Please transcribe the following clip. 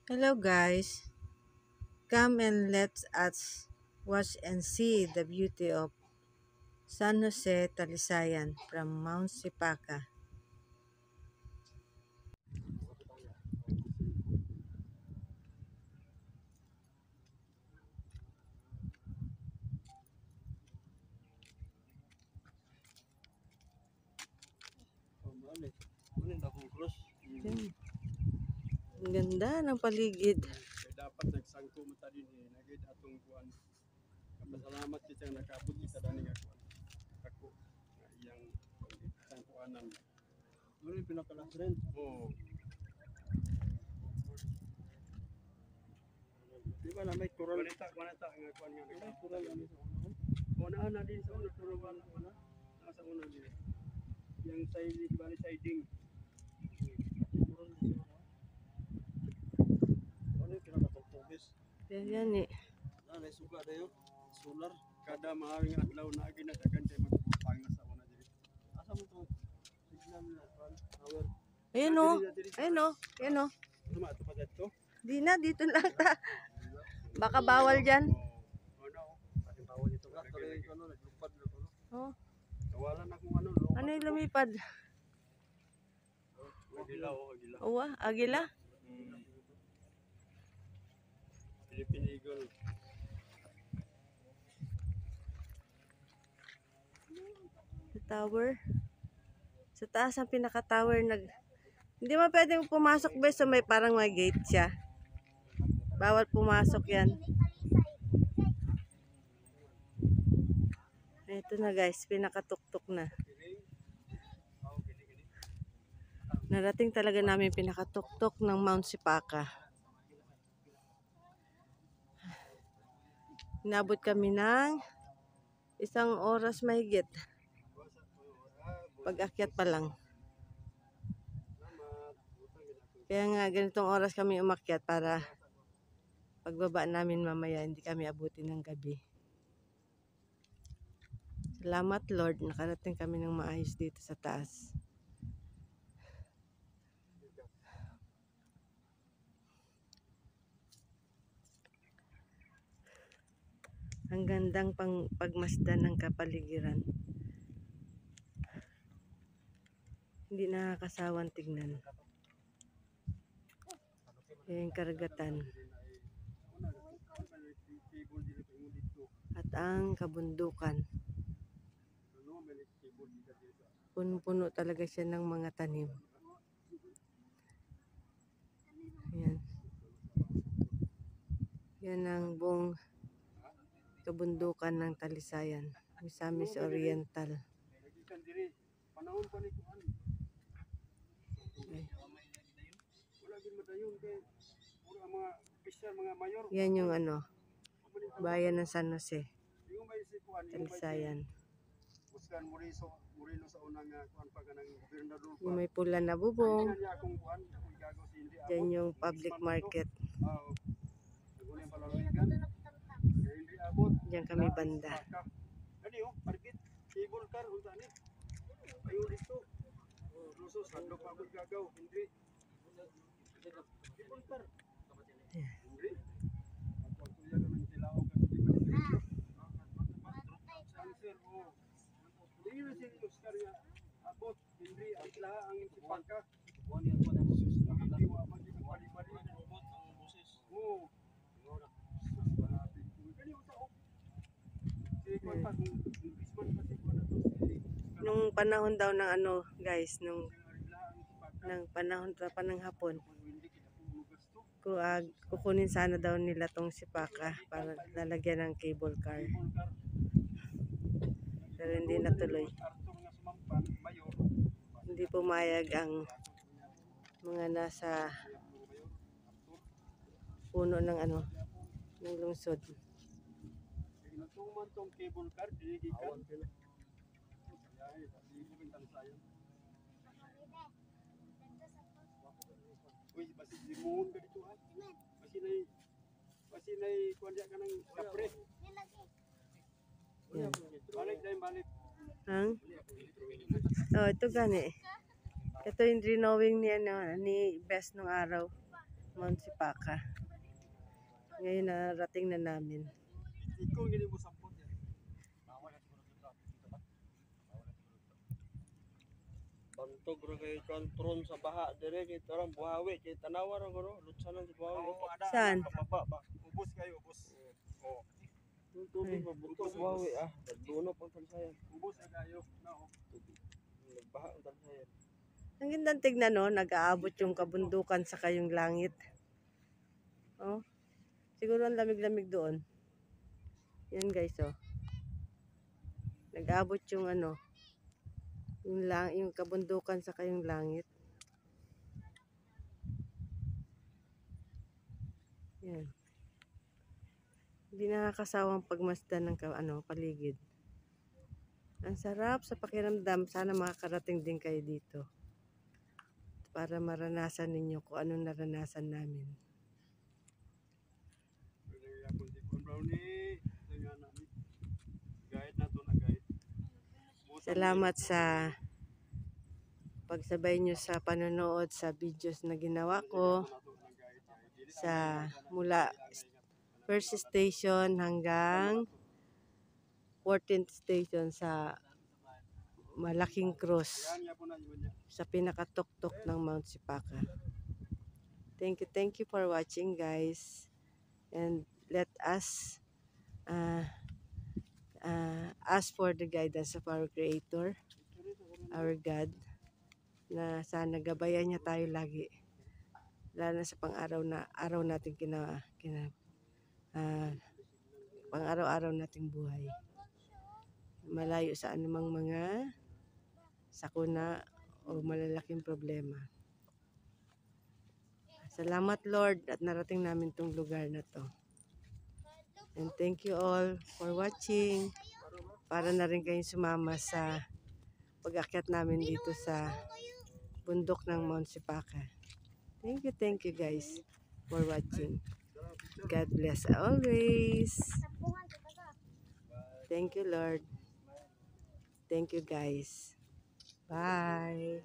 Hello guys, come and let us watch and see the beauty of San Jose Talisayan from Mount Sipaca. Yan. Ang ganda ng paligid. Dapat nagsangko mo tadi ni nagid atong kuan. Kapasalamat kita nakaabot kita dani nga kuan. Ako nga iyang sangkuanan. Dili pinakalas rin. Oo. Di ba na may coral nga kuan nga coral ani sa una. Una na din sa una coral una. Nasa una din. Yang side bali siding. Coral din sa una. Ano pinakatugtugis? Yan eh. Nanay suga dayo. Solar kada maaaring adlaw na ginadagan kay magpupang sa una diri. Asa mo to? Signal na power. Ayun o. Ayun o. Ayun o. Tuma to pa dito. Di na, dito lang ta. Baka bawal dyan. Ano? Pati bawal ito. Tuloy ko no, naglupad na ko no. Oh. Nawalan akong ano. Ano yung lumipad? Agila o agila. Uwa, agila. Philippine Eagle. Sa tower. Sa taas ang pinaka-tower. Hindi mo pwedeng pumasok ba so may parang may gate siya. Bawal pumasok yan. Ito na guys, pinakatuktok na. Narating talaga namin pinakatuktok ng Mount Sipaca. Inabot kami ng 1 oras mahigit. Pag-akyat pa lang. Kaya nga ganitong oras kami umakyat para pagbaba namin mamaya hindi kami abutin ng gabi. Salamat Lord, nakarating kami ng maayos dito sa taas. Ang gandang pagmasdan ng kapaligiran. Hindi nakakasawang tignan. Yung karagatan. At ang kabundukan. Puno-puno talaga siya ng mga tanim. Yan. Yan ang buong kabundukan ng Talisayan. Misamis Oriental. Yan yung ano, bayan ng San Jose. Talisayan. Yung may pula na bubong. Yan yung public market. Diyan kami banda. Nung panahon daw ng ano guys, ng panahon pa ng hapon, kukunin sana daw nila tong Sipaca para lalagyan ng cable car. Pero hindi natuloy. Hindi pumayag ang mga nasa puno ng ano, ng lungsod. Hang? Oh, ito gani. Ito yung drawing niya ni Best nung araw. Mount Sipaka. Ngayon narating na namin. Ikaw gini mo sampot yan. Bantog ra kay kontrol sa baha dire kay tarang buhawi kay tanawa ra guro lutsanan sa buhawi. Saan? Pababa ba? Ubos kayo, ubos. Oo. Yung tubig mabuto buhawi ah. Nagdunop ang talsayan. Ubos na kayo. No. Nagbaha ang talsayan. Ang gandang tignan, no? Nag-aabot yung kabundukan sa kayong langit. Oh. Siguro ang lamig-lamig doon. Yan guys, oh. Nag-aabot yung ano, yung kabundukan sa kayong langit. Yan. Hindi nakakasawang pagmasdan ng paligid. Ang sarap sa pakiramdam. Sana makakarating din kayo dito. Para maranasan ninyo kung anong naranasan namin. Salamat sa pagsabay nyo sa panonood sa videos na ginawa ko. Sa mula first station hanggang 14th station sa Malaking Cross. Sa pinakatuktok ng Mount Sipaka. Thank you for watching guys. And let us ask for the guidance of our Creator, our God, na sana gabayan niya tayo lagi. Lalo na sa pang-araw natin pang-araw-araw nating buhay. Malayo sa anumang mga sakuna o malalaking problema. Salamat Lord at narating namin tong lugar na to. And thank you all for watching. Para na rin kayong sumama sa pag-akyat namin dito sa bundok ng Mount Sipaka. Thank you guys for watching. God bless always. Thank you Lord. Thank you guys. Bye.